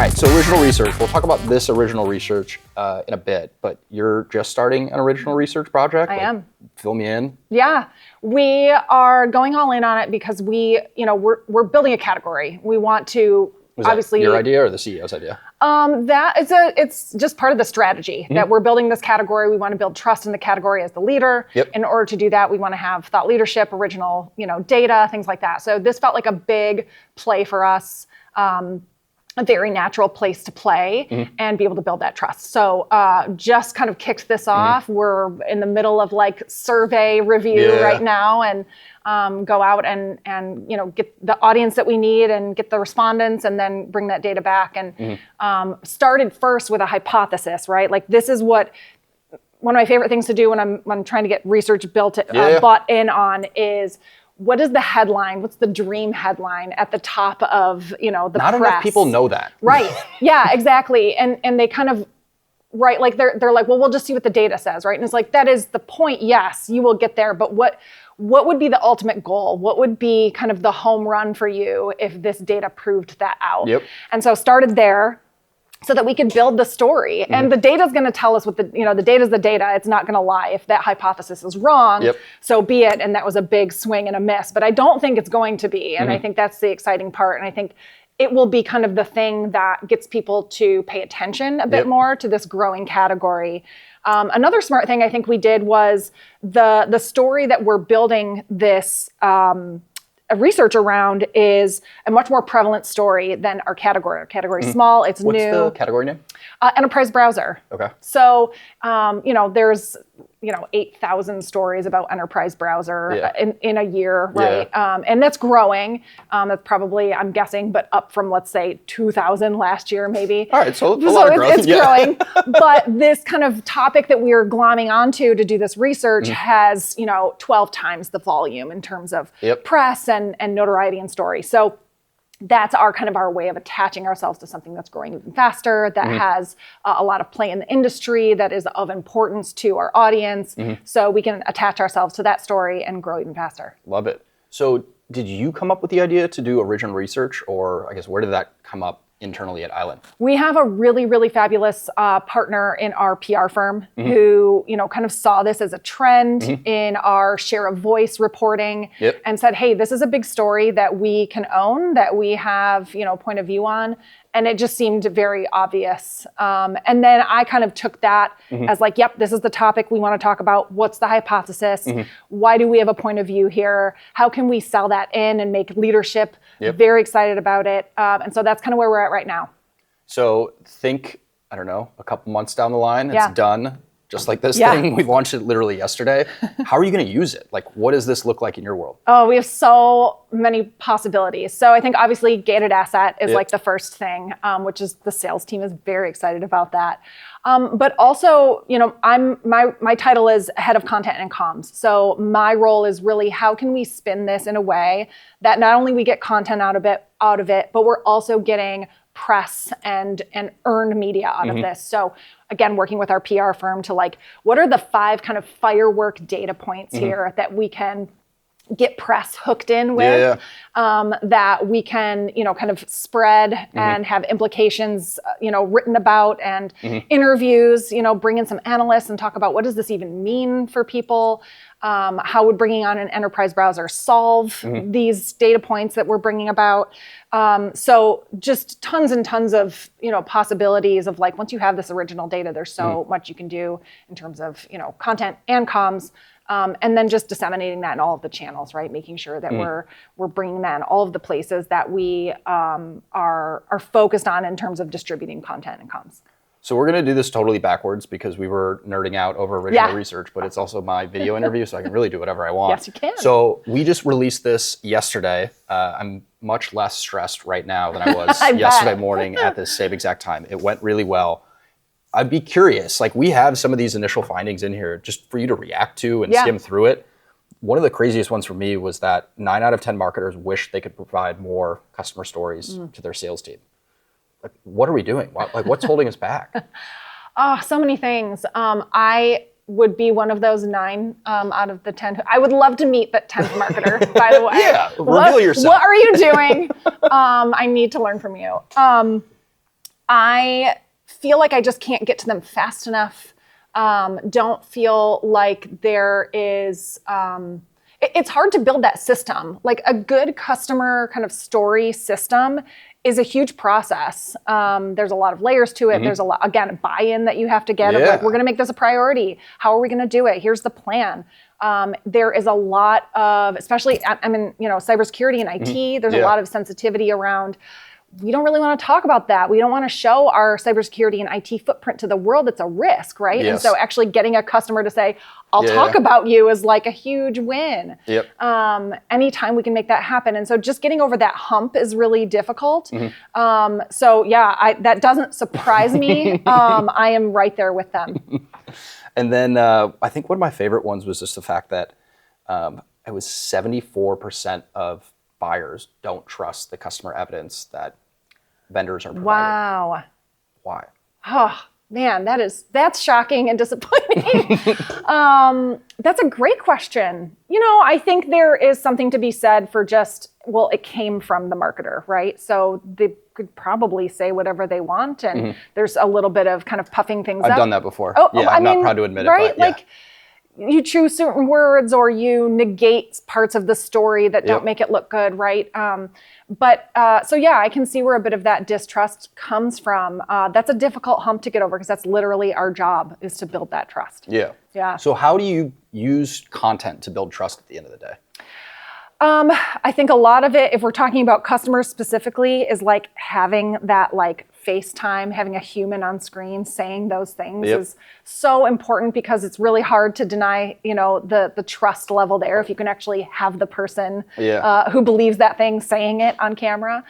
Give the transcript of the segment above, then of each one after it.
right, so original research. We'll talk about this original research in a bit, but you're just starting an original research project? I am. Fill me in. Yeah, we are going all in on it because we're building a category. We want to obviously. Your idea or the CEO's idea? It's just part of the strategy that we're building this category. We want to build trust in the category as the leader. Yep. In order to do that, we want to have thought leadership, original, data, things like that. So this felt like a big play for us. A very natural place to play and be able to build that trust. So just kind of kicked this off. We're in the middle of like survey review right now and go out and get the audience that we need and get the respondents and then bring that data back. And started first with a hypothesis, right? Like this is what one of my favorite things to do when I'm trying to get research bought in on is, what is the headline? What's the dream headline at the top of, the Not press? enough people know that. Right. Yeah, exactly. And they kind of, right, like they're like, well, we'll just see what the data says, right? And it's like, that is the point. Yes, you will get there. But what would be the ultimate goal? What would be kind of the home run for you if this data proved that out? Yep. And so started there, so that we could build the story. And the data is going to tell us what the data is the data. It's not going to lie. If that hypothesis is wrong, so be it. And that was a big swing and a miss. But I don't think it's going to be. And I think that's the exciting part. And I think it will be kind of the thing that gets people to pay attention a bit more to this growing category. Another smart thing I think we did was the story that we're building this research around is a much more prevalent story than our category. Our category is small, it's new. What's the category name? Enterprise browser. Okay. So, there's 8,000 stories about enterprise browser in a year, right? Yeah. And that's growing. That's probably, I'm guessing, but up from, let's say, 2,000 last year, maybe. All right, so a lot of growth. It's growing. But this kind of topic that we are glomming onto to do this research has, 12 times the volume in terms of press and notoriety and story. So that's our way of attaching ourselves to something that's growing even faster, that has a lot of play in the industry, that is of importance to our audience. So we can attach ourselves to that story and grow even faster. Love it. So did you come up with the idea to do original research, or I guess where did that come up internally at Island? We have a really, really fabulous partner in our PR firm who, kind of saw this as a trend in our share of voice reporting and said, hey, this is a big story that we can own, that we have, point of view on. And it just seemed very obvious. And then I kind of took that as like, yep, this is the topic we want to talk about. What's the hypothesis? Why do we have a point of view here? How can we sell that in and make leadership very excited about it? And so that's kind of where we're at right now. So think, I don't know, a couple months down the line, it's done. Just like this thing, we launched it literally yesterday. How are you going to use it? Like, what does this look like in your world? Oh, we have so many possibilities. So I think obviously gated asset is like the first thing, which is the sales team is very excited about that. But also, my title is head of content and comms. So my role is really how can we spin this in a way that not only we get content out of it, but we're also getting press and earned media out of this. So again, working with our PR firm to what are the 5 kind of firework data points here that we can get press hooked in with, that we can, kind of spread and have implications, written about and interviews, bring in some analysts and talk about what does this even mean for people? How would bringing on an enterprise browser solve these data points that we're bringing about? So just tons and tons of, possibilities of once you have this original data, there's so much you can do in terms of, content and comms. And then just disseminating that in all of the channels, right? Making sure that we're bringing that in all of the places that we are focused on in terms of distributing content and comms. So we're going to do this totally backwards because we were nerding out over original research, but it's also my video interview, so I can really do whatever I want. Yes, you can. So we just released this yesterday. I'm much less stressed right now than I was yesterday morning at this same exact time. It went really well. I'd be curious, we have some of these initial findings in here just for you to react to and skim through it. One of the craziest ones for me was that 9 out of 10 marketers wish they could provide more customer stories to their sales team. What are we doing? What's holding us back? Oh, so many things. I would be one of those 9 out of the 10. I would love to meet that 10th marketer, by the way. Reveal yourself. What are you doing? I need to learn from you. I feel like I just can't get to them fast enough. Don't feel like there is, it's hard to build that system. Like a good customer kind of story system is a huge process. There's a lot of layers to it. There's a lot, again, buy-in that you have to get of like, we're gonna make this a priority. How are we gonna do it? Here's the plan. There is a lot of, especially, I'm in, cybersecurity and IT, there's a lot of sensitivity around, we don't really want to talk about that. We don't want to show our cybersecurity and IT footprint to the world. It's a risk, right? Yes. And so actually getting a customer to say, I'll talk about you is like a huge win. Yep. Anytime we can make that happen. And so just getting over that hump is really difficult. That doesn't surprise me. I am right there with them. And then I think one of my favorite ones was just the fact that it was 74% of buyers don't trust the customer evidence that vendors are providing. Wow. Why? Oh, man, that's shocking and disappointing. That's a great question. I think there is something to be said for just, well, it came from the marketer, right? So they could probably say whatever they want, and there's a little bit of kind of puffing things up. I've done that before. I'm not proud to admit right? it, but like, you choose certain words or you negate parts of the story that don't make it look good, right? I can see where a bit of that distrust comes from. That's a difficult hump to get over because that's literally our job, is to build that trust. Yeah. So how do you use content to build trust at the end of the day? I think a lot of it, if we're talking about customers specifically, is like having that like FaceTime, having a human on screen saying those things is so important because it's really hard to deny, the trust level there if you can actually have the person who believes that thing saying it on camera.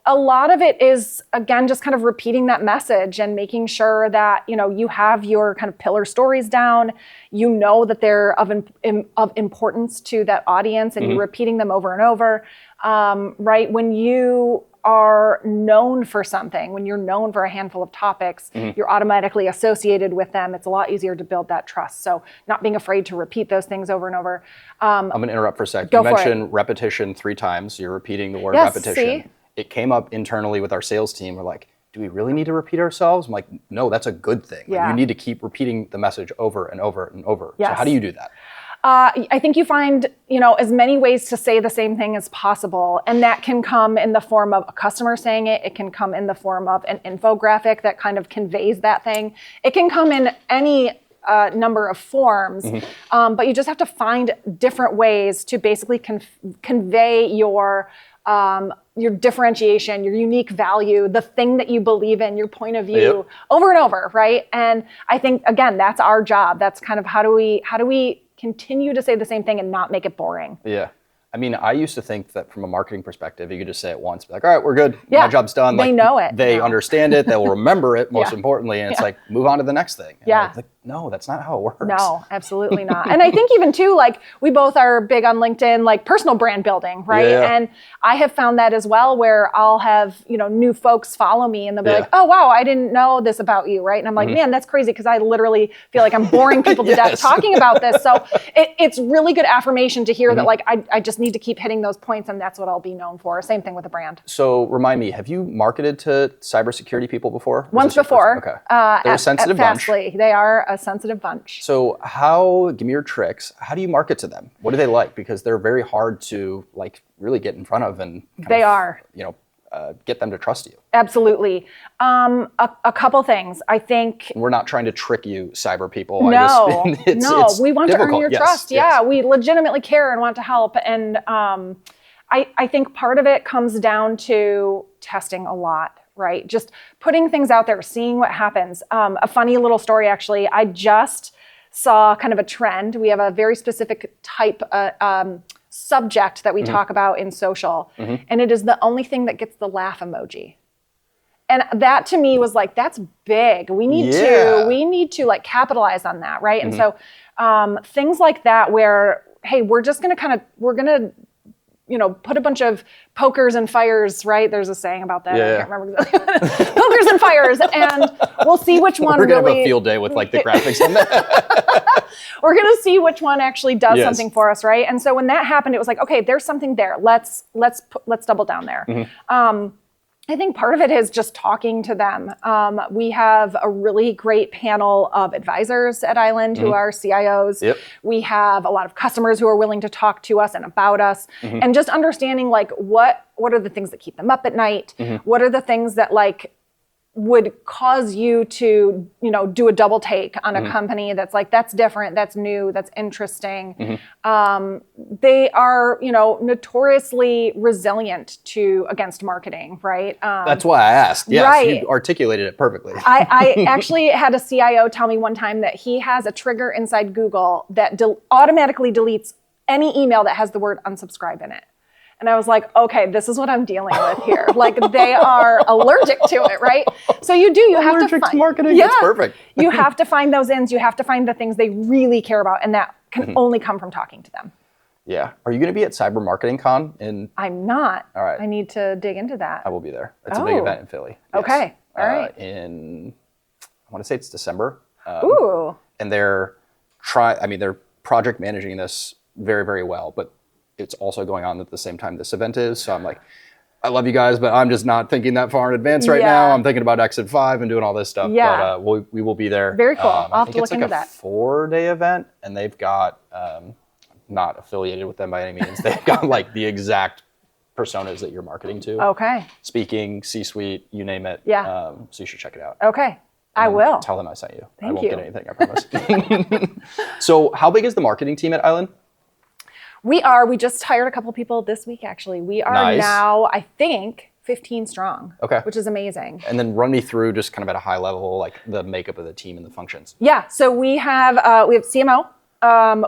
A lot of it is, again, just kind of repeating that message and making sure that, you have your kind of pillar stories down, that they're of importance to that audience and you're repeating them over and over, right? When you are known for something, when you're known for a handful of topics, you're automatically associated with them. It's a lot easier to build that trust. So not being afraid to repeat those things over and over. I'm gonna interrupt for a sec. You mentioned repetition 3 times. You're repeating the word repetition. See? It came up internally with our sales team. We're like, do we really need to repeat ourselves? I'm like, no, that's a good thing. Like, you need to keep repeating the message over and over and over. So how do you do that? I think you find, as many ways to say the same thing as possible. And that can come in the form of a customer saying it. It can come in the form of an infographic that kind of conveys that thing. It can come in any number of forms, but you just have to find different ways to basically convey your differentiation, your unique value, the thing that you believe in, your point of view over and over, right? And I think, again, that's our job. That's kind of how do we continue to say the same thing and not make it boring? Yeah. I mean, I used to think that from a marketing perspective, you could just say it once, be like, all right, we're good. My job's done. They know it. They understand it. They will remember it, most importantly. And it's like, move on to the next thing. And like, no, that's not how it works. No, absolutely not. And I think even too, like we both are big on LinkedIn, like personal brand building, right? And I have found that as well, where I'll have, new folks follow me and they'll be like, oh, wow, I didn't know this about you, right? And I'm like, man, that's crazy because I literally feel like I'm boring people to death talking about this. So it's really good affirmation to hear that like, I just need to keep hitting those points and that's what I'll be known for. Same thing with a brand. So remind me, have you marketed to cybersecurity people before? Once before. Okay. They're a sensitive bunch. They are a sensitive bunch. So give me your tricks. How do you market to them? What do they like? Because they're very hard to like really get in front of and get them to trust you. Absolutely. A couple things. I think we're not trying to trick you, cyber people. No, we want to earn your trust. Yes. Yeah, we legitimately care and want to help. And I think part of it comes down to testing a lot, right? Just putting things out there, seeing what happens. A funny little story, actually. I just saw kind of a trend. We have a very specific type subject that we talk about in social, and it is the only thing that gets the laugh emoji. And that to me was like, that's big. We need to like capitalize on that, right? And so things like that where, hey, we're gonna put a bunch of pokers and fires, right? There's a saying about that. I can't remember exactly. Pokers and fires, and we'll see which one We're gonna have a field day with like the graphics on that. We're gonna see which one actually does something for us, right? And so when that happened, it was like, okay, there's something there. Let's double down there. I think part of it is just talking to them. We have a really great panel of advisors at Island who are CIOs. Yep. We have a lot of customers who are willing to talk to us and about us, and just understanding like what are the things that keep them up at night? What are the things that like would cause you to, do a double take on a company that's like, that's different, that's new, that's interesting. They are, notoriously resilient against marketing, right? That's why I asked. Yes, right. You articulated it perfectly. I actually had a CIO tell me one time that he has a trigger inside Google that automatically deletes any email that has the word unsubscribe in it. And I was like, okay, this is what I'm dealing with here. Like they are allergic to it, right? So you have allergic to find marketing. Yeah, that's perfect. You have to find those ins. You have to find the things they really care about, and that can only come from talking to them. Yeah. Are you going to be at Cyber Marketing Con I'm not. All right. I need to dig into that. I will be there. It's a big event in Philly. Yes. Okay. All right. I want to say it's December. Ooh. And they're project managing this very, very well, but it's also going on at the same time this event is. So I'm like, I love you guys, but I'm just not thinking that far in advance right now. I'm thinking about Exit 5 and doing all this stuff. Yeah. But we will be there. Very cool. I'll have to look into that. I think it's like a 4-day event, and they've got, not affiliated with them by any means, they've got like the exact personas that you're marketing to. Okay. Speaking, C-suite, you name it. Yeah. So you should check it out. Okay. I will. Tell them I sent you. Thank I won't you. get anything, I promise. So how big is the marketing team at Island? We just hired a couple people this week, actually. We are now, I think, 15 strong, which is amazing. And then run me through just kind of at a high level, like the makeup of the team and the functions. Yeah, so we have CMO, I'm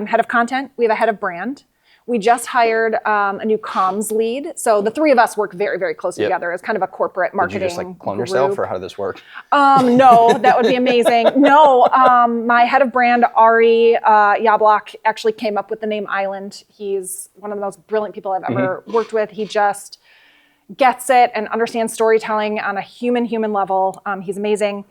head of content, we have a head of brand. We just hired a new comms lead. So the three of us work very, very closely together as kind of a corporate marketing Did you just like clone yourself, or how did this work? No, that would be amazing. No, my head of brand, Ari Yablok, actually came up with the name Island. He's one of the most brilliant people I've ever worked with. He just gets it and understands storytelling on a human level. He's amazing.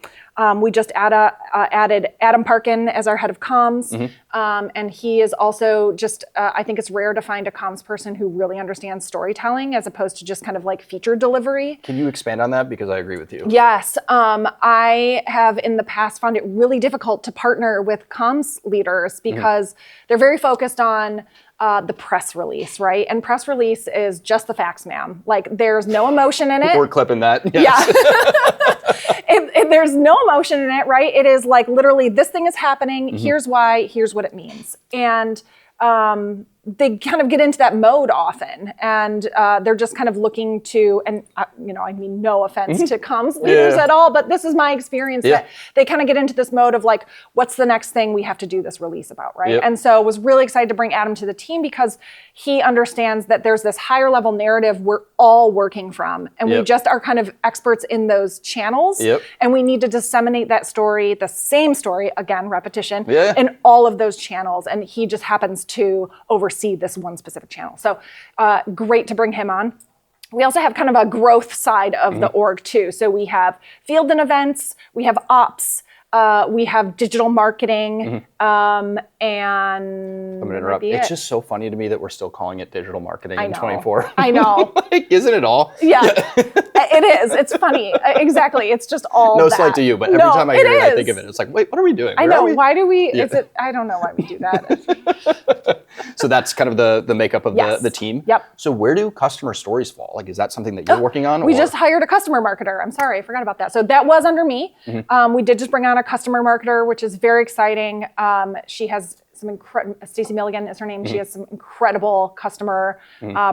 We just added Adam Parkin as our head of comms. And he is also just, I think it's rare to find a comms person who really understands storytelling as opposed to just kind of like feature delivery. Can you expand on that? Because I agree with you. Yes. I have in the past found it really difficult to partner with comms leaders because they're very focused on the press release, right? And press release is just the facts, ma'am. Like there's no emotion in it. We're clipping that. Yes. Yeah. There's no emotion in it, right? It is like literally this thing is happening. Here's why, here's what it means. And they kind of get into that mode often, and they're just kind of looking to, and I mean no offense to comms leaders at all, but this is my experience that they kind of get into this mode of like, what's the next thing we have to do this release about, right? And so was really excited to bring Adam to the team because he understands that there's this higher level narrative we're all working from, and we just are kind of experts in those channels, and we need to disseminate that story, the same story, again, repetition, in all of those channels, and he just happens to oversee this one specific channel. So great to bring him on. We also have kind of a growth side of the org too. So we have field and events, we have ops, we have digital marketing, and I'm gonna interrupt. It's just so funny to me that we're still calling it digital marketing in 24. I know. Like, isn't it all? Yeah, it is. It's funny. Exactly. It's just all no that. slight to you, but every time I hear it, I think of it. It's like, wait, what are we doing? I know. Why do we? Is it? I don't know why we do that. So that's kind of the makeup of the team. Yep. So where do customer stories fall? Like, is that something that you're working on? We just hired a customer marketer. I'm sorry, I forgot about that. So that was under me. We did just bring on a customer marketer, which is very exciting. She has some incredible, Stacey Milligan is her name. She has some incredible customer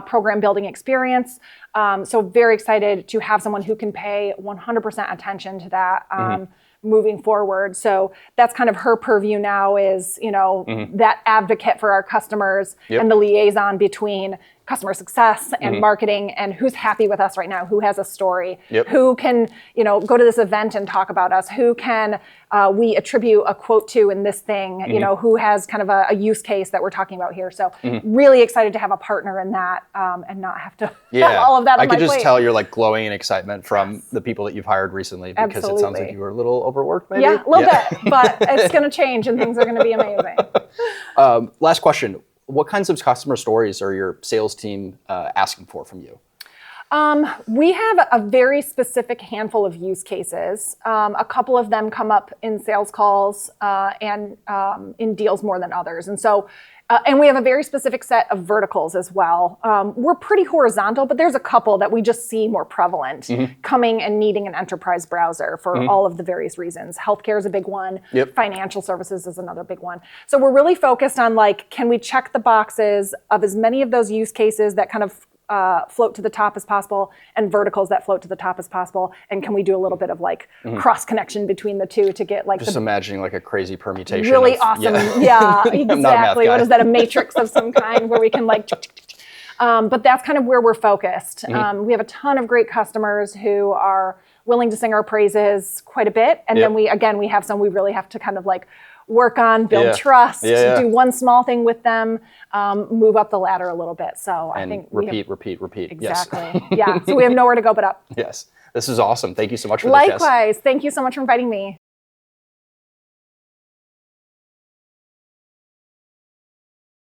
program building experience. So very excited to have someone who can pay 100% attention to that moving forward. So that's kind of her purview now is, that advocate for our customers and the liaison between customer success and marketing and who's happy with us right now, who has a story, who can, go to this event and talk about us, who can we attribute a quote to in this thing, who has kind of a use case that we're talking about here. So really excited to have a partner in that and not have to have all of that on my plate. I could just tell you're like glowing in excitement from the people that you've hired recently because it sounds like you were a little overworked maybe. Yeah, a little bit, but it's going to change and things are going to be amazing. Last question. What kinds of customer stories are your sales team asking for from you? We have a very specific handful of use cases. A couple of them come up in sales calls and in deals more than others. And so, and we have a very specific set of verticals as well. We're pretty horizontal, but there's a couple that we just see more prevalent coming and needing an enterprise browser for all of the various reasons. Healthcare is a big one. Yep. Financial services is another big one. So we're really focused on like, can we check the boxes of as many of those use cases that kind of float to the top as possible and verticals that float to the top as possible, and can we do a little bit of like cross connection between the two to get like just imagining like a crazy permutation really awesome exactly what is that, a matrix of some kind where we can like but that's kind of where we're focused. We have a ton of great customers who are willing to sing our praises quite a bit, and then we have some we really have to kind of like work on, build trust, do one small thing with them, move up the ladder a little bit. So I think repeat. Exactly. Yes. So we have nowhere to go but up. Yes. This is awesome. Thank you so much for this. Likewise. Thank you so much for inviting me.